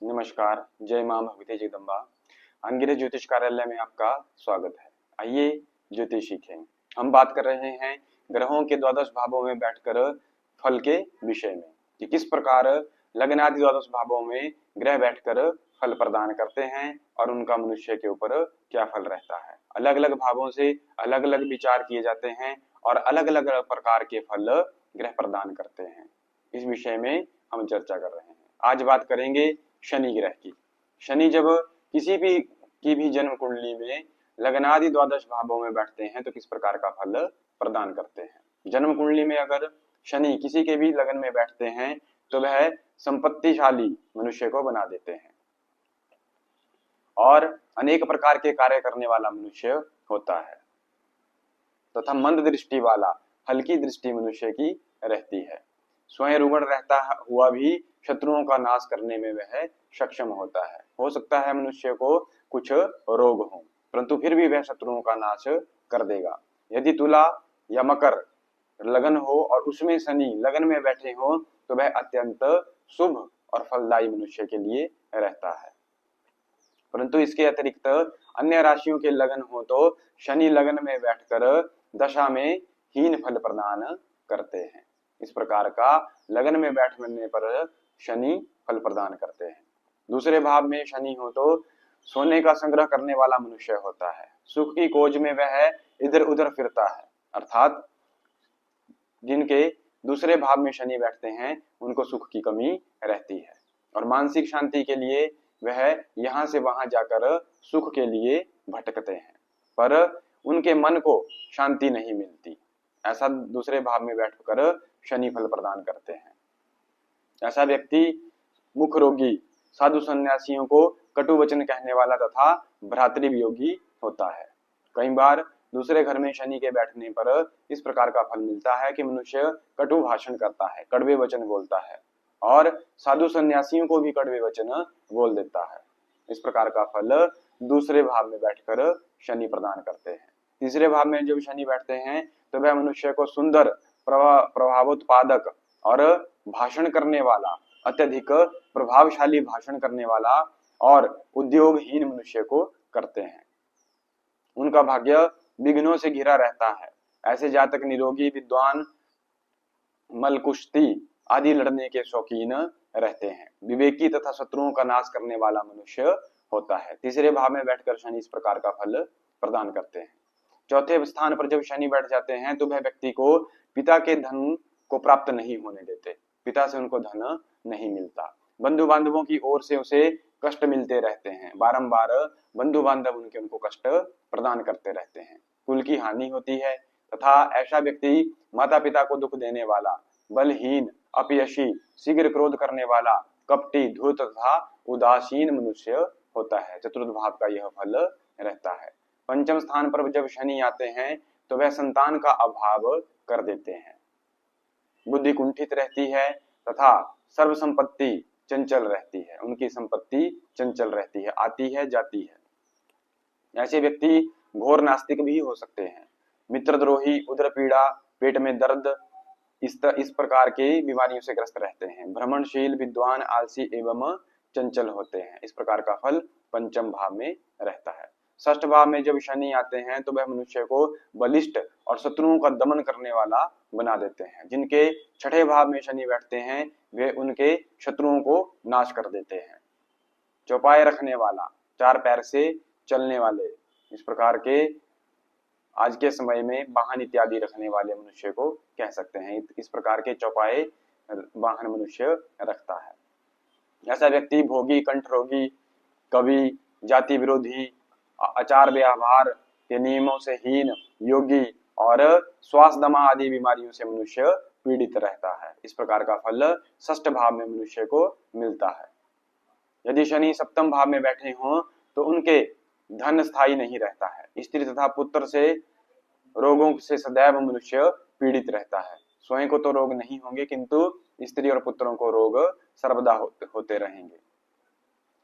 नमस्कार, जय मां भगवती जगदम्बा। अंगिरस ज्योतिष कार्यालय में आपका स्वागत है। आइए ज्योतिष सीखें। हम बात कर रहे हैं ग्रहों के द्वादश भावों में बैठकर फल के विषय में कि किस प्रकार लग्न आदि द्वादश भावों में ग्रह बैठकर फल प्रदान करते हैं और उनका मनुष्य के ऊपर क्या फल रहता है। अलग अलग भावों से अलग अलग विचार किए जाते हैं और अलग अलग प्रकार के फल ग्रह प्रदान करते हैं। इस विषय में हम चर्चा कर रहे हैं। आज बात करेंगे शनि ग्रह की। शनि जब किसी भी की भी जन्म कुंडली में लग्नादि द्वादश भावों में बैठते हैं तो किस प्रकार का फल प्रदान करते हैं। जन्म कुंडली में अगर शनि किसी के भी लगन में बैठते हैं तो वह संपत्तिशाली मनुष्य को बना देते हैं और अनेक प्रकार के कार्य करने वाला मनुष्य होता है तथा मंद दृष्टि वाला हल्की दृष्टि मनुष्य की रहती है। स्वयं रुग्ण रहता हुआ भी शत्रुओं का नाश करने में वह सक्षम होता है। हो सकता है मनुष्य को कुछ रोग हो परंतु फिर भी वह शत्रुओं का नाश कर देगा। यदि तुला या मकर लगन हो और उसमें शनि लगन में बैठे हो तो वह अत्यंत शुभ और फलदायी मनुष्य के लिए रहता है। परंतु इसके अतिरिक्त अन्य राशियों के लगन हो तो शनि लगन में बैठकर दशा में हीन फल प्रदान करते हैं। इस प्रकार का लगन में बैठने पर शनि फल प्रदान करते हैं। दूसरे भाव में शनि हो तो सोने का संग्रह करने वाला मनुष्य होता है। सुख की खोज में वह इधर उधर फिरता है, अर्थात जिनके दूसरे भाव में शनि बैठते हैं उनको सुख की कमी रहती है और मानसिक शांति के लिए वह यहाँ से वहां जाकर सुख के लिए भटकते हैं पर उनके मन को शांति नहीं मिलती। ऐसा दूसरे भाव में बैठकर शनि फल प्रदान करते हैं। ऐसा व्यक्ति मुख रोगी, साधु सन्यासियों को कटु वचन कहने वाला तथा भ्रातृवियोगी होता है। कई बार दूसरे घर में शनि के बैठने पर इस प्रकार का फल मिलता है कि मनुष्य कटु भाषण करता है, कड़वे वचन बोलता है और साधु सन्यासियों को भी कड़वे वचन बोल देता है। इस प्रकार का फल दूसरे भाव में बैठकर शनि प्रदान करते हैं। तीसरे भाव में जब शनि बैठते हैं तो वह मनुष्य को सुंदर, प्रभावोत्पादक और भाषण करने वाला, अत्यधिक प्रभावशाली भाषण करने वाला और उद्योगहीन मनुष्य को करते हैं। उनका भाग्य विघ्नों से घिरा रहता है। ऐसे जातक निरोगी, विद्वान, मल कुश्ती आदि लड़ने के शौकीन रहते हैं। विवेकी तथा शत्रुओं का नाश करने वाला मनुष्य होता है। तीसरे भाव में बैठकर शनि इस प्रकार का फल प्रदान करते हैं। चौथे स्थान पर जब शनि बैठ जाते हैं तो वह व्यक्ति को पिता के धन को प्राप्त नहीं होने देते। पिता से उनको धन नहीं मिलता। बंधु बांधवों की ओर से उसे कष्ट मिलते रहते हैं। बारंबार बंधु बांधव उनको कष्ट प्रदान करते रहते हैं। कुल की हानि होती है तथा ऐसा व्यक्ति माता पिता को दुख देने वाला, बलहीन, अपयशी, शीघ्र क्रोध करने वाला, कपटी, धूर्त तथा उदासीन मनुष्य होता है। चतुर्थ भाव का यह फल रहता है। पंचम स्थान पर जब शनि आते हैं तो वह संतान का अभाव कर देते हैं। बुद्धि कुंठित रहती है तथा सर्व संपत्ति चंचल रहती है। उनकी संपत्ति चंचल रहती है, आती है जाती है। ऐसे व्यक्ति घोर नास्तिक भी हो सकते हैं। मित्रद्रोही, उदर पीड़ा, पेट में दर्द, इस प्रकार की बीमारियों से ग्रस्त रहते हैं। भ्रमणशील, विद्वान, आलसी एवं चंचल होते हैं। इस प्रकार का फल पंचम भाव में रहता है। षष्ठ भाव में जब शनि आते हैं तो वह मनुष्य को बलिष्ठ और शत्रुओं का दमन करने वाला बना देते हैं। जिनके छठे भाव में शनि बैठते हैं वे उनके शत्रुओं को नाश कर देते हैं। चौपाए रखने वाला, चार पैर से चलने वाले, इस प्रकार के आज के समय में वाहन इत्यादि रखने वाले मनुष्य को कह सकते हैं। इस प्रकार के चौपाए वाहन मनुष्य रखता है। ऐसा व्यक्ति भोगी, कंठ रोगी, कवि, जाति विरोधी, आचार व्यवहार के नियमों से हीन, योगी और श्वास दमा आदि बीमारियों से मनुष्य पीड़ित रहता है। इस प्रकार का फल षष्ठ भाव में मनुष्य को मिलता है। यदि शनि सप्तम भाव में बैठे हों तो उनके धन स्थायी नहीं रहता है। स्त्री तथा पुत्र से रोगों से सदैव मनुष्य पीड़ित रहता है। स्वयं को तो रोग नहीं होंगे किंतु स्त्री और पुत्रों को रोग सर्वदा होते रहेंगे।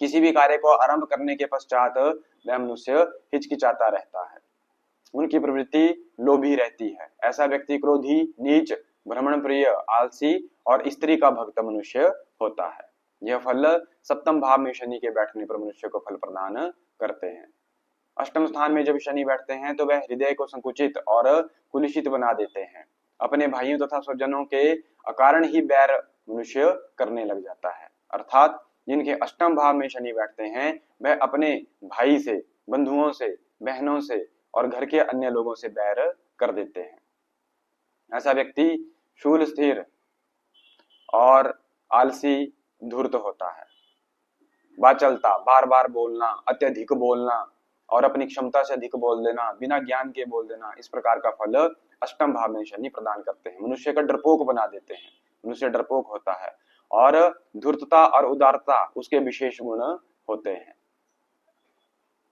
किसी भी कार्य को आरंभ करने के पश्चात वह मनुष्य हिचकिचाता रहता है। उनकी प्रवृत्ति लोभी रहती है। ऐसा व्यक्ति क्रोधी, नीच, भ्रमण प्रिय, आलसी और स्त्री का भक्त मनुष्य होता है। यह फल सप्तम भाव में शनि के बैठने पर मनुष्य को फल प्रदान करते हैं। अष्टम स्थान में जब शनि बैठते हैं तो वह हृदय को संकुचित और कुलुषित बना देते हैं। अपने भाइयों तथा स्वजनों के अकारण ही बैर मनुष्य करने लग जाता है। अर्थात जिनके अष्टम भाव में शनि बैठते हैं वह अपने भाई से, बंधुओं से, बहनों से और घर के अन्य लोगों से बैर कर देते हैं। ऐसा व्यक्ति शूल स्थिर और आलसी, धूर्त होता है। बाचलता, बार बार बोलना, अत्यधिक बोलना और अपनी क्षमता से अधिक बोल देना, बिना ज्ञान के बोल देना, इस प्रकार का फल अष्टम भाव में शनि प्रदान करते हैं। मनुष्य का डरपोक बना देते हैं। मनुष्य डरपोक होता है और धूर्तता और उदारता उसके विशेष गुण होते हैं।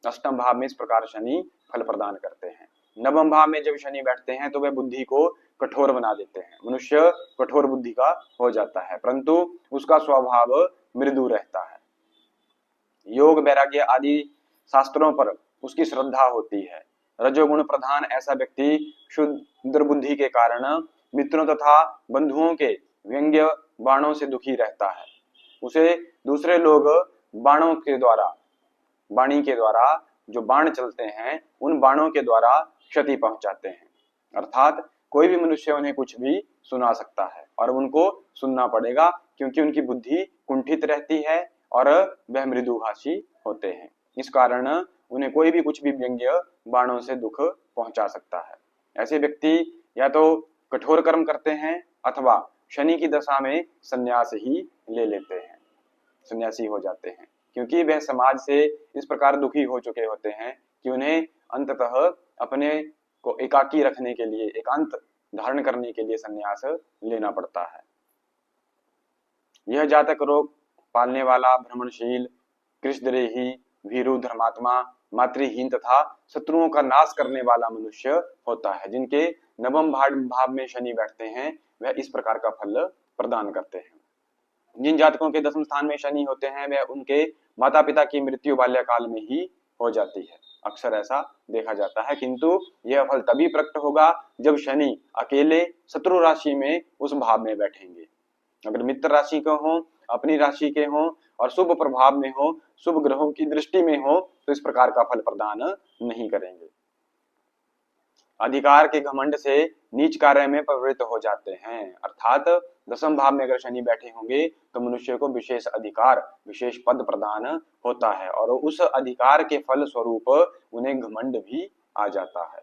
अष्टम भाव में इस प्रकार शनि फल प्रदान करते हैं। नवम भाव में जब शनि बैठते हैं तो वह बुद्धि को कठोर बना देते हैं। मनुष्य कठोर बुद्धि का हो जाता है, परंतु उसका स्वभाव मृदु रहता है। योग, वैराग्य आदि शास्त्रों पर उसकी श्रद्धा होती है। रजोगुण प्रधान ऐसा व्यक्ति क्षुद्र बुद्धि के कारण मित्रों तथा बंधुओं के व्यंग्य बाणों से दुखी रहता है। उसे दूसरे लोग वाणी के द्वारा जो बाण चलते हैं उन बाणों के द्वारा क्षति पहुंचाते हैं। अर्थात कोई भी मनुष्य उन्हें कुछ भी सुना सकता है और उनको सुनना पड़ेगा, क्योंकि उनकी बुद्धि कुंठित रहती है और वह मृदुभाषी होते हैं। इस कारण उन्हें कोई भी कुछ भी व्यंग्य बाणों से दुख पहुंचा सकता है। ऐसे व्यक्ति या तो कठोर कर्म करते हैं अथवा शनि की दशा में संन्यास ही ले लेते हैं, सन्यासी हो जाते हैं, क्योंकि वह समाज से इस प्रकार दुखी हो चुके होते हैं कि उन्हें अंततः अपने को एकाकी रखने के लिए, एकांत धारण करने के लिए संन्यास लेना पड़ता है। यह जातक रोग पालने वाला, भ्रमणशील, कृष्णदेही, भीरु, धर्मात्मा, मातृहीन तथा शत्रुओं का नाश करने वाला मनुष्य होता है। जिनके नवम भाव में शनि बैठते हैं वह इस प्रकार का फल प्रदान करते हैं। जिन जातकों के दसम स्थान में शनि होते हैं वह उनके माता पिता की मृत्यु बाल्यकाल में ही हो जाती है। अक्सर ऐसा देखा जाता है, किंतु यह फल तभी प्रकट होगा जब शनि अकेले शत्रु राशि में उस भाव में बैठेंगे। अगर मित्र राशि के हों, अपनी राशि के हों और शुभ प्रभाव में हो, शुभ ग्रहों की दृष्टि में हो, तो इस प्रकार का फल प्रदान नहीं करेंगे। अधिकार के घमंड से नीच कार्य में प्रवृत्त हो जाते हैं। अर्थात दसम भाव में अगर शनि बैठे होंगे तो मनुष्य को विशेष अधिकार, विशेष पद प्रदान होता है और उस अधिकार के फल स्वरूप उन्हें घमंड भी आ जाता है।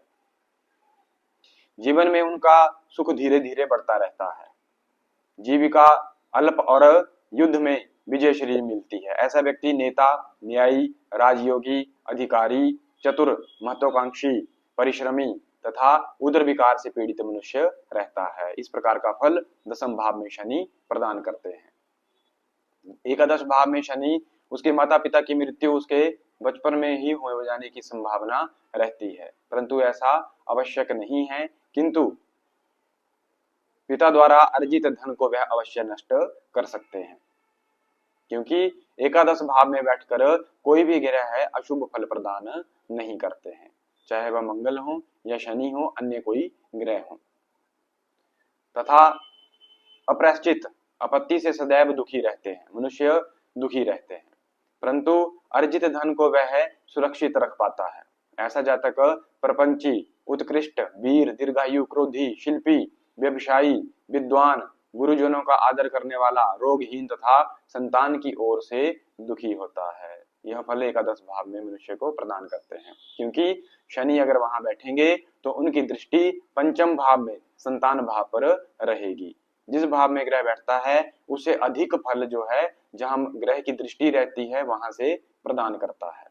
जीवन में उनका सुख धीरे धीरे बढ़ता रहता है। जीविका अल्प और युद्ध में विजयश्री मिलती है। ऐसा व्यक्ति नेता, न्यायी, राजयोगी, अधिकारी, चतुर, महत्वाकांक्षी, परिश्रमी तथा उदर विकार से पीड़ित मनुष्य रहता है। इस प्रकार का फल दसम भाव में शनि प्रदान करते हैं। एकादश भाव में शनि, उसके माता पिता की मृत्यु उसके बचपन में ही हो जाने की संभावना रहती है, परंतु ऐसा आवश्यक नहीं है, किंतु पिता द्वारा अर्जित धन को वह अवश्य नष्ट कर सकते हैं, क्योंकि एकादश भाव में बैठकर कोई भी ग्रह अशुभ फल प्रदान नहीं करते हैं, चाहे वह मंगल हो या शनि हो, अन्य कोई ग्रह हो। तथा अप्रश्चित आपत्ति से सदैव दुखी रहते हैं। मनुष्य दुखी रहते हैं, परंतु अर्जित धन को वह सुरक्षित रख पाता है। ऐसा जातक प्रपंची, उत्कृष्ट, वीर, दीर्घायु, क्रोधी, शिल्पी, व्यवसायी, विद्वान, गुरुजनों का आदर करने वाला, रोगहीन तथा संतान की ओर से दुखी होता है। यह फल एकादश भाव में मनुष्य को प्रदान करते हैं, क्योंकि शनि अगर वहां बैठेंगे तो उनकी दृष्टि पंचम भाव में, संतान भाव पर रहेगी। जिस भाव में ग्रह बैठता है उससे अधिक फल जो है जहां ग्रह की दृष्टि रहती है वहां से प्रदान करता है।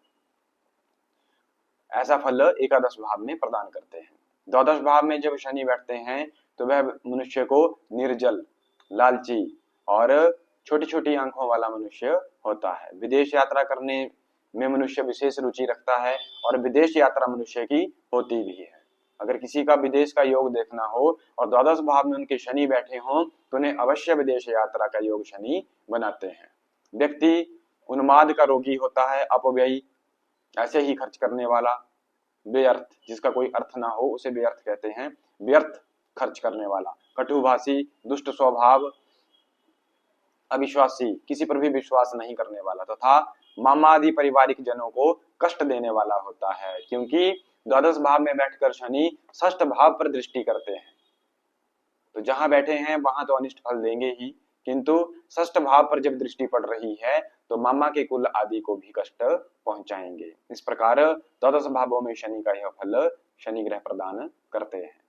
ऐसा फल एकादश भाव में प्रदान करते हैं। द्वादश भाव में जब शनि बैठते हैं तो वह मनुष्य को निर्जल, लालची और छोटी छोटी आंखों वाला मनुष्य होता है। विदेश यात्रा करने में मनुष्य विशेष रुचि रखता है और विदेश यात्रा मनुष्य की होती भी है। अगर किसी का विदेश का योग देखना हो और द्वादश भाव में उनके शनि बैठे हों तो उन्हें अवश्य विदेश यात्रा का योग शनि बनाते हैं। व्यक्ति उन्माद का रोगी होता है, अपव्ययी, ऐसे ही खर्च करने वाला, व्यर्थ, जिसका कोई अर्थ ना हो उसे व्यर्थ कहते हैं, व्यर्थ खर्च करने वाला, कटुभाषी, दुष्ट स्वभाव, अविश्वासी, किसी पर भी विश्वास नहीं करने वाला तथा मामा आदि पारिवारिक जनों को कष्ट देने वाला होता है, क्योंकि द्वादश भाव में बैठकर शनि षष्ठ भाव पर दृष्टि करते हैं। तो जहां बैठे हैं वहां तो अनिष्ट फल देंगे ही, किंतु षष्ठ भाव पर जब दृष्टि पड़ रही है तो मामा के कुल आदि को भी कष्ट पहुंचाएंगे। इस प्रकार द्वादश भावों में शनि का यह फल शनि ग्रह प्रदान करते हैं।